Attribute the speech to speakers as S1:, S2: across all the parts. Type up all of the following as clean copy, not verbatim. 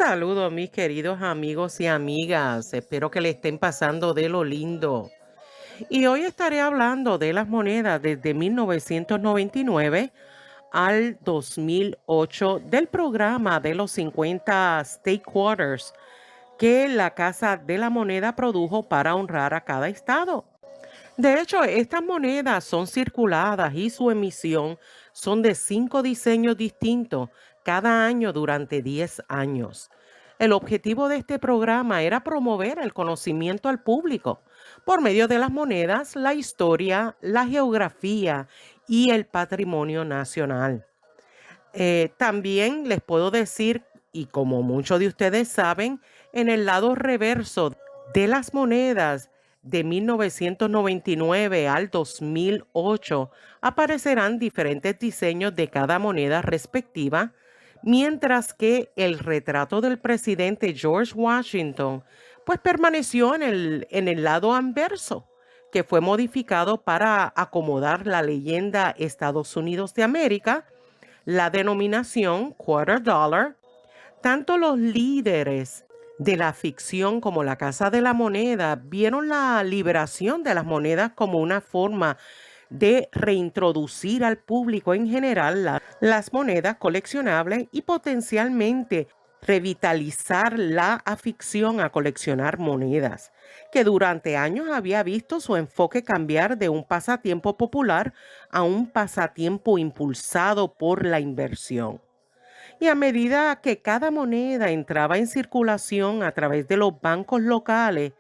S1: Saludos, mis queridos amigos y amigas. Espero que le estén pasando de lo lindo. Y hoy estaré hablando de las monedas desde 1999 al 2008 del programa de los 50 State Quarters que la Casa de la Moneda produjo para honrar a cada estado. De hecho, estas monedas son circuladas y su emisión son de 5 diseños distintos cada año durante 10 años. El objetivo de este programa era promover el conocimiento al público por medio de las monedas, la historia, la geografía y el patrimonio nacional. También les puedo decir, y como muchos de ustedes saben, en el lado reverso de las monedas de 1999 al 2008 aparecerán diferentes diseños de cada moneda respectiva, mientras que el retrato del presidente George Washington pues permaneció en el lado anverso, que fue modificado para acomodar la leyenda Estados Unidos de América, la denominación quarter dollar. Tanto los líderes de la ficción como la Casa de la Moneda vieron la liberación de las monedas como una forma de reintroducir al público en general las monedas coleccionables y potencialmente revitalizar la afición a coleccionar monedas, que durante años había visto su enfoque cambiar de un pasatiempo popular a un pasatiempo impulsado por la inversión. Y a medida que cada moneda entraba en circulación a través de los bancos locales,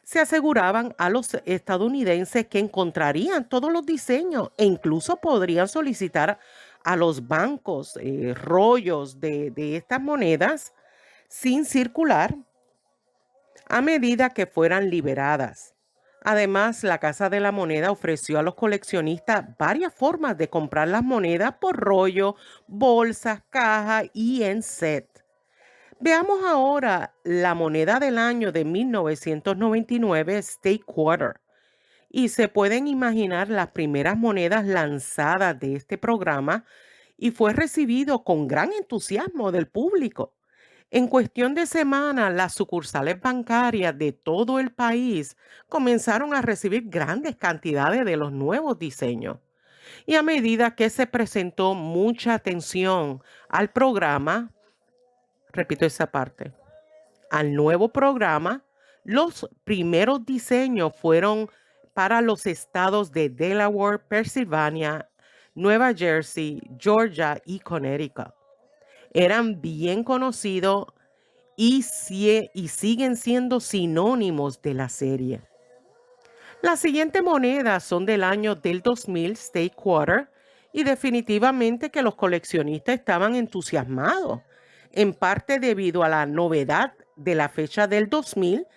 S1: se aseguraban a los estadounidenses que encontrarían todos los diseños e incluso podrían solicitar a los bancos rollos de estas monedas sin circular a medida que fueran liberadas. Además, la Casa de la Moneda ofreció a los coleccionistas varias formas de comprar las monedas por rollo, bolsas, caja y en set. Veamos ahora la moneda del año de 1999, State Quarter. Y se pueden imaginar las primeras monedas lanzadas de este programa y fue recibido con gran entusiasmo del público. En cuestión de semanas, las sucursales bancarias de todo el país comenzaron a recibir grandes cantidades de los nuevos diseños. Y a medida que se presentó mucha atención al programa, repito esa parte, al nuevo programa, los primeros diseños fueron para los estados de Delaware, Pensilvania, Nueva Jersey, Georgia y Connecticut. Eran bien conocidos y siguen siendo sinónimos de la serie. Las siguientes monedas son del año del 2000, State Quarter, y definitivamente que los coleccionistas estaban entusiasmados, en parte debido a la novedad de la fecha del 2000,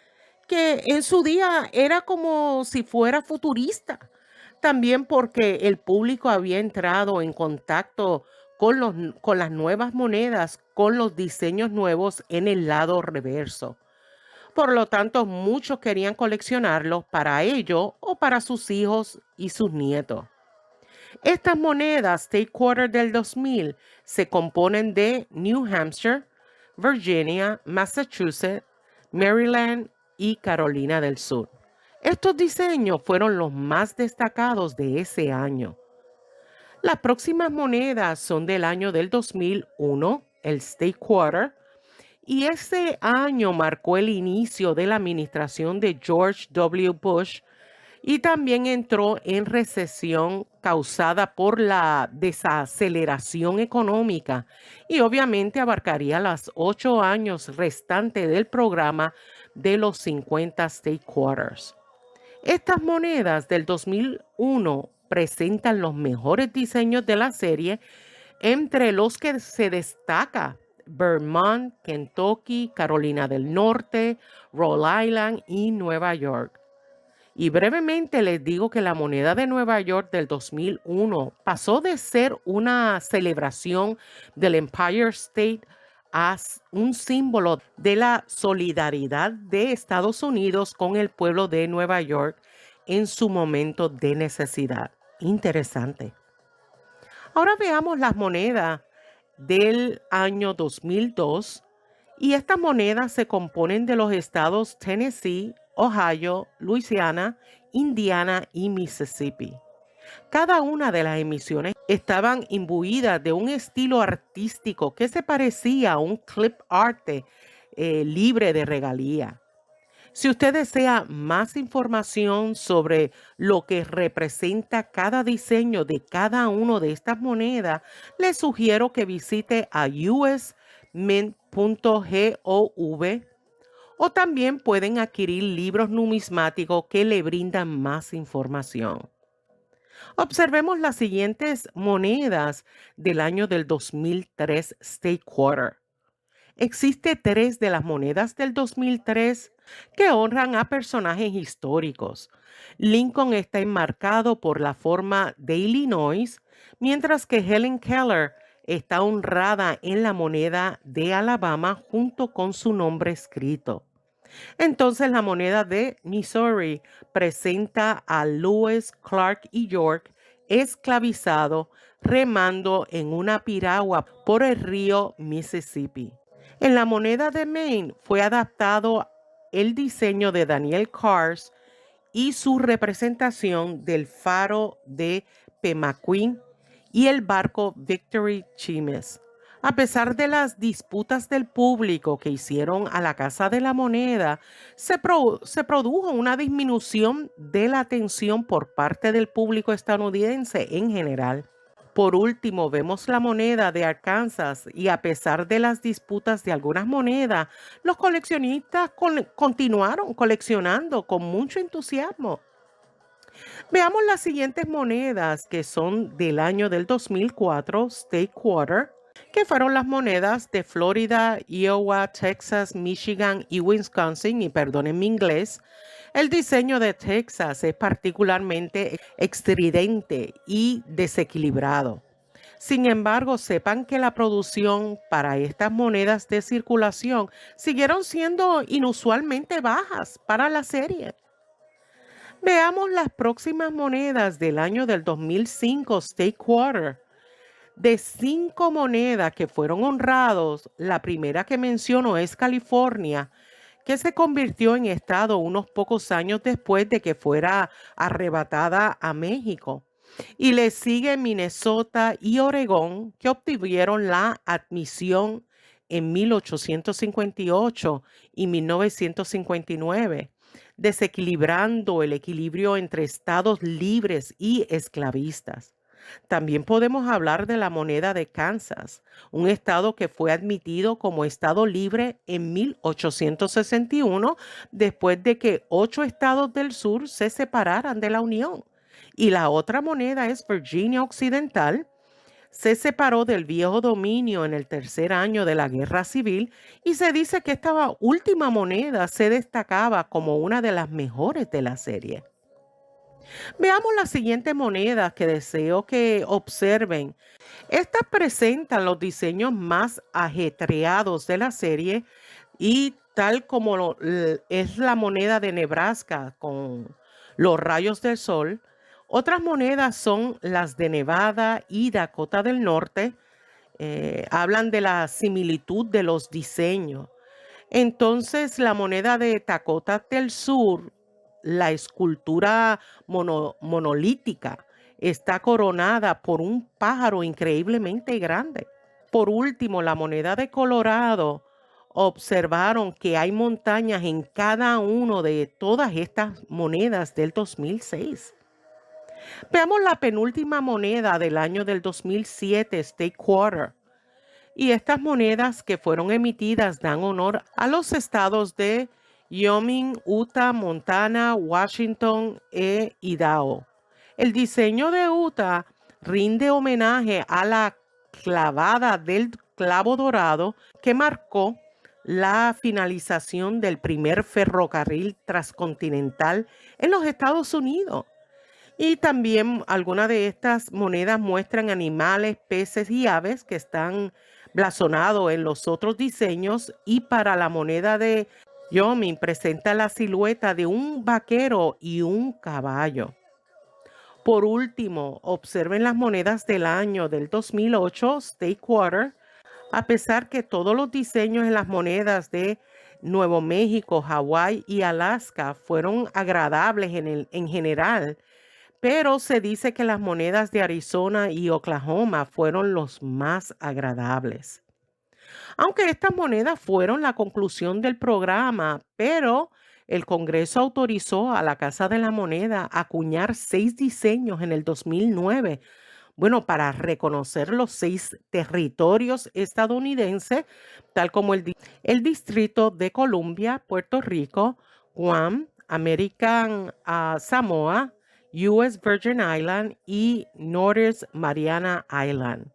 S1: que en su día era como si fuera futurista. También porque el público había entrado en contacto con las nuevas monedas, con los diseños nuevos en el lado reverso. Por lo tanto, muchos querían coleccionarlos para ellos o para sus hijos y sus nietos. Estas monedas State Quarter del 2000 se componen de New Hampshire, Virginia, Massachusetts, Maryland y Carolina del Sur. Estos diseños fueron los más destacados de ese año. Las próximas monedas son del año del 2001, el State Quarter, y ese año marcó el inicio de la administración de George W. Bush y también entró en recesión causada por la desaceleración económica y obviamente abarcaría los 8 años restantes del programa de los 50 State Quarters. Estas monedas del 2001 presentan los mejores diseños de la serie, entre los que se destaca Vermont, Kentucky, Carolina del Norte, Rhode Island y Nueva York. Y brevemente les digo que la moneda de Nueva York del 2001 pasó de ser una celebración del Empire State a un símbolo de la solidaridad de Estados Unidos con el pueblo de Nueva York en su momento de necesidad. Interesante. Ahora veamos las monedas del año 2002 Y estas monedas se componen de los estados Tennessee, Ohio, Luisiana, Indiana y Mississippi. Cada una de las emisiones estaban imbuidas de un estilo artístico que se parecía a un clip art libre de regalía. Si usted desea más información sobre lo que representa cada diseño de cada una de estas monedas, le sugiero que visite a usmint.gov o también pueden adquirir libros numismáticos que le brindan más información. Observemos las siguientes monedas del año del 2003 State Quarter. Existe 3 de las monedas del 2003 que honran a personajes históricos. Lincoln está enmarcado por la forma de Illinois, mientras que Helen Keller está honrada en la moneda de Alabama junto con su nombre escrito. Entonces la moneda de Missouri presenta a Lewis, Clark y York esclavizado remando en una piragua por el río Mississippi. En la moneda de Maine fue adaptado el diseño de Daniel Cars y su representación del faro de Pemaquin y el barco Victory Chimes. A pesar de las disputas del público que hicieron a la Casa de la Moneda, se produjo una disminución de la atención por parte del público estadounidense en general. Por último, vemos la moneda de Arkansas y a pesar de las disputas de algunas monedas, los coleccionistas continuaron coleccionando con mucho entusiasmo. Veamos las siguientes monedas que son del año del 2004, State Quarter, que fueron las monedas de Florida, Iowa, Texas, Michigan y Wisconsin, y perdonen mi inglés. El diseño de Texas es particularmente estridente y desequilibrado. Sin embargo, sepan que la producción para estas monedas de circulación siguieron siendo inusualmente bajas para la serie. Veamos las próximas monedas del año del 2005 State Quarter. De 5 monedas que fueron honrados, la primera que menciono es California, que se convirtió en estado unos pocos años después de que fuera arrebatada a México. Y le sigue Minnesota y Oregón, que obtuvieron la admisión en 1858 y 1959, desequilibrando el equilibrio entre estados libres y esclavistas. También podemos hablar de la moneda de Kansas, un estado que fue admitido como estado libre en 1861 después de que 8 estados del sur se separaran de la Unión. Y la otra moneda es Virginia Occidental. Se separó del viejo dominio en el tercer año de la Guerra Civil y se dice que esta última moneda se destacaba como una de las mejores de la serie. Veamos las siguientes monedas que deseo que observen. Estas presentan los diseños más ajetreados de la serie y tal como es la moneda de Nebraska con los rayos del sol. Otras monedas son las de Nevada y Dakota del Norte. Hablan de la similitud de los diseños. Entonces, la moneda de Dakota del Sur, la escultura monolítica, está coronada por un pájaro increíblemente grande. Por último, la moneda de Colorado, observaron que hay montañas en cada uno de todas estas monedas del 2006. Veamos la penúltima moneda del año del 2007, State Quarter. Y estas monedas que fueron emitidas dan honor a los estados de Wyoming, Utah, Montana, Washington e Idaho. El diseño de Utah rinde homenaje a la clavada del clavo dorado que marcó la finalización del primer ferrocarril transcontinental en los Estados Unidos. Y también algunas de estas monedas muestran animales, peces y aves que están blasonados en los otros diseños. Y para la moneda de Wyoming presenta la silueta de un vaquero y un caballo. Por último, observen las monedas del año del 2008, State Quarter. A pesar que todos los diseños en las monedas de Nuevo México, Hawái y Alaska fueron agradables en general, pero se dice que las monedas de Arizona y Oklahoma fueron los más agradables. Aunque estas monedas fueron la conclusión del programa, pero el Congreso autorizó a la Casa de la Moneda a acuñar 6 diseños en el 2009, bueno, para reconocer los 6 territorios estadounidenses, tal como el Distrito de Columbia, Puerto Rico, Guam, American Samoa, US Virgin Island y Northern Mariana Island.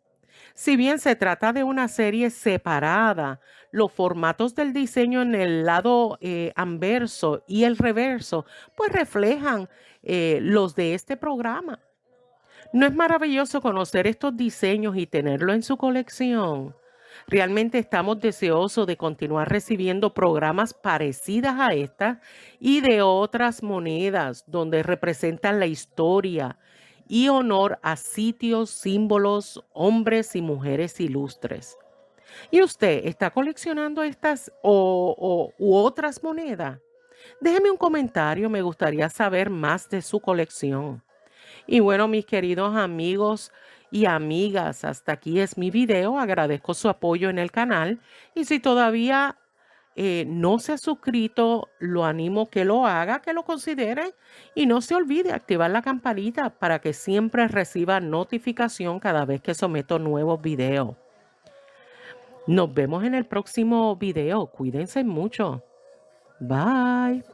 S1: Si bien se trata de una serie separada, los formatos del diseño en el lado anverso y el reverso, pues reflejan los de este programa. ¿No es maravilloso conocer estos diseños y tenerlo en su colección? Realmente estamos deseosos de continuar recibiendo programas parecidas a estas y de otras monedas donde representan la historia y honor a sitios, símbolos, hombres y mujeres ilustres. ¿Y usted está coleccionando estas u otras monedas? Déjeme un comentario, me gustaría saber más de su colección. Y bueno, mis queridos amigos y amigas, hasta aquí es mi video. Agradezco su apoyo en el canal. Y si todavía no se ha suscrito, lo animo que lo haga, que lo considere. Y no se olvide activar la campanita para que siempre reciba notificación cada vez que someto nuevos videos. Nos vemos en el próximo video. Cuídense mucho. Bye.